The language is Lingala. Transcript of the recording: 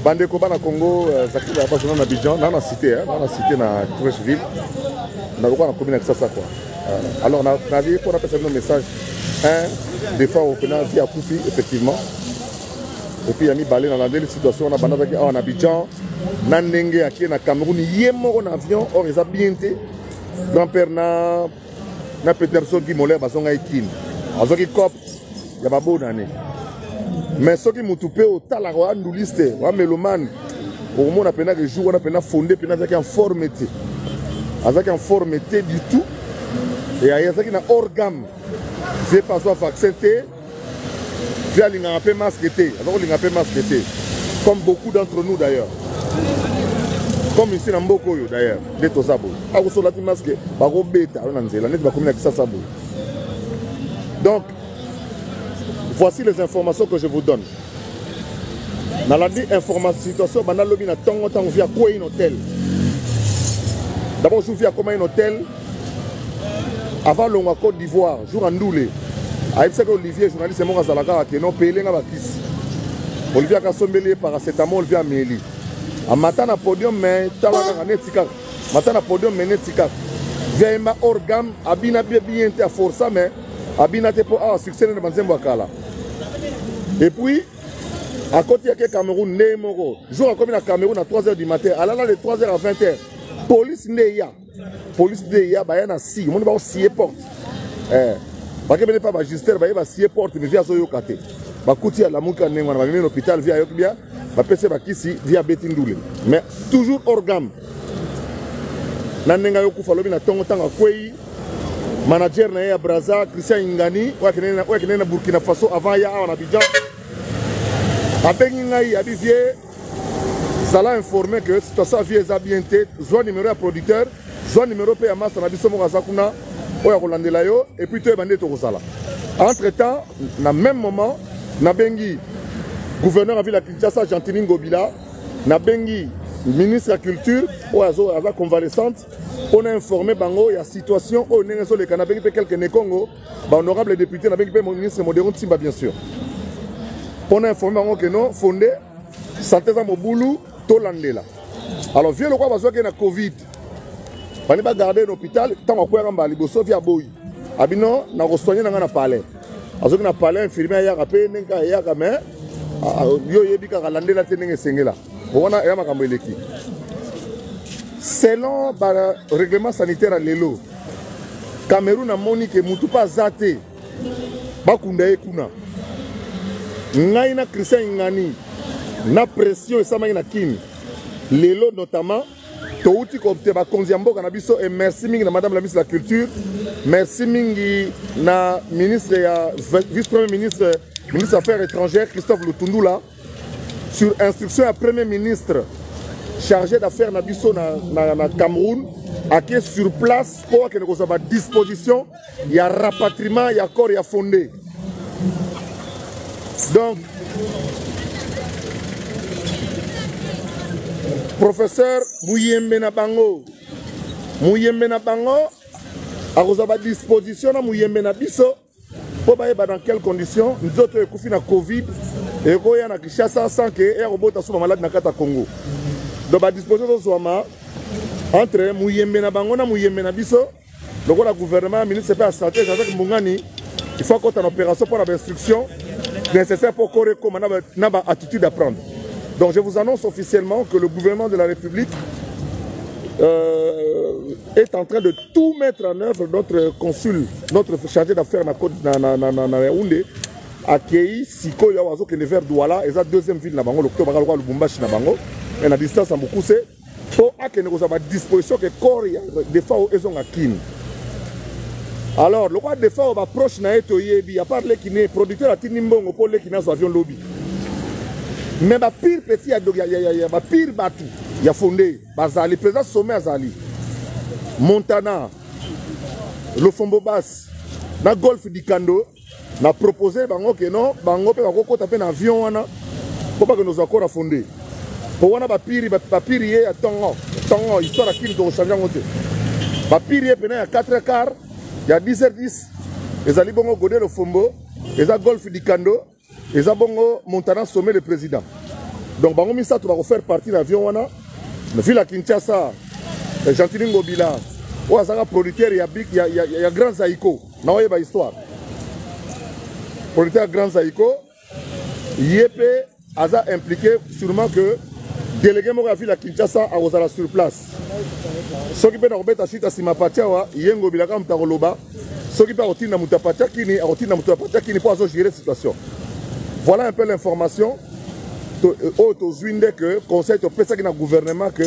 Bandeko bana Congo, Zaki va pas dans Abidjan, dans la cité, na Crècheville. On a quoi en commune avec ça quoi. Alors on a dit qu'on a passé un message. Des fois au final via Koufi effectivement. Et puis il y a mis balai dans la situation on a bandé en Abidjan, Nandenge aki na Cameroun, yemo en avion, or ils ont bien été. Grand-père na Peterson qui molait basonga ikin. Azoki cop, il y a pas beau d'année. Mais ceux qui m'ont toupé au talaro nous liste, wa meloman. Au moins on a peine que jour on a peine fondé, peine avec en formité. Avec en formité du tout. Et il y a ça qui n'a organe. C'est pas soit vaccin via l'ingapé masque alors l'ingapé masque comme beaucoup d'entre nous d'ailleurs. Comme ici dans Mboko d'ailleurs, des tosabo. Ah vous solati masque, baro beta on anzela, net va communiquer avec ça sabo. Donc voici les informations que je vous donne. Dans la information situation, on a lobby na tongo tango via quoi un hôtel. D'abord je viens comment un hôtel. Avant le Côte d'Ivoire, jour en doulé. Avec Olivier, journaliste, c'est mon Zalaka, qui non payé la bakis. Olivier a sommé paracétamol via Méli. A matin à podium, mais talaka netika. Matin à podium, mais netika. Via ma organe, abina bien à force, mais abina te pour avoir succès dans le Banzembo Akala. Et puis, à côté de Cameroun, Némoro. Jour à comme à Cameroun à 3h du matin, à la de 3h à 20h. Police Néya. Police Néya, il y a 6. On va 6 portes. Parce que je ne pas magister, il y a 6 portes, mais via Zoyokate. Je vais la mouka nengo na bamemi l'hôpital via Yokbia, ba pese ba kisi via Betindoule. Mais toujours organe. Na nenga yokufa lobi na tongo tanga kwei. Manager na ya Braza, Christian Ingani, wa kenena Burkina Faso avant ya en Abidjan. Abengi ngai abivier Zala informé que situation vie est bien tête, zone numéro à producteur, zone numéro pe amasa na biso mo kasakuna oya kolandela yo et puis to ebande to kosala. Entre-temps, na même moment, na bengi gouverneur de la ville de Kinshasa Gentini Ngobila, na bengi ministre de la culture oazo ava convalescente, on a informé bango ya situation au nengeso le Canabé pe quelques ne Congo, ba honorable député na bengi pe ministre Modéron Timba bien sûr. On a informé bango que non fondé santé za mobulu to landela. Alors vieux le quoi bazo que na Covid. Bani ba garder l'hôpital tant ko ramba liboso via boy. Abino na ko soigner na palais. Azoki na palais infirmier ya rapé nenga ya mais yo yebi ka landela tenenge sengela. Bona ya makambo eleki. Selon le règlement sanitaire à l'élo, Cameroun a moni que mutu pas zate. Bakunda ekuna. Ngaina Christian Ingani na pression esama na kimi. L'élo notamment touti ko te ba konziambo kana biso et merci mingi na madame la ministre de la culture. Merci mingi na ministre ya vice-premier ministre des Affaires étrangères Christophe Lutundula sur instruction à premier ministre chargé d'affaires na biso na Cameroun qui est sur place pour que nous avons disposition il y a rapatriement il y a corps il y a fondé. Donc professeur Mouyembe na bango a à disposition na Mouyembe na biso pour dans quelles conditions nous autres ekufi na Covid et koya na Kinshasa sans que et robota sous malade na kata Congo. Donc à disposition soit entre Mouyembe na bango na Mouyembe na biso donc le gouvernement ministre de la santé avec Mbungani il faut qu'on ait une opération pour l'instruction nécessaire pour qu'on ait une attitude à prendre. Donc je vous annonce officiellement que le gouvernement de la République est en train de tout mettre en œuvre. Notre consul, notre chargé d'affaires na Yaoundé, accueilli Siko Yawazo qui est vers Douala, et la deuxième ville na Bango, l'octobre à Lubumbashi na Bango, et la distance à Mukuse, pour que nous avons à disposition que corps des fois ils ont acquis. Alors, le roi des fois va proche na eto yebi, à part les qui n'est producteur à Tinimbongo pour les qui n'a avion lobby. Mais ma pire petit, il y a ma pire batou, il y a fondé, Bazali, président sommet Azali, Montana, le Fombo Bass, na Golfe du Kando, n'a proposé bango que non, bango peut encore taper un avion pour pas que nos accords à fondé. Pour on a ma pire, il y a tant histoire à qui nous changer en côté. Ma pire, il y a 4h15, il y a 10h10, les Ali Bongo le Fombo, les Golfe du Kando. Et Zabongo Montana sommet le président. Donc bango misa tu vas refaire partie de l'avion wana. Mais vu la Kinshasa, Gentili Ngobila, ou azaka producteur ya big ya Grand Zaïko. Na oye ba histoire. Producteur Grand Zaïko, yépe aza impliqué sûrement que délégué moko ya la Kinshasa a ozala sur place. Soki pe na kobeta sita sima patia wa yengo bilaka mtakoloba. Soki pe akotinda muta patia kini akotinda muta patia kini pour azo gérer situation. Voilà un peu l'information. Au que conseil de le gouvernement que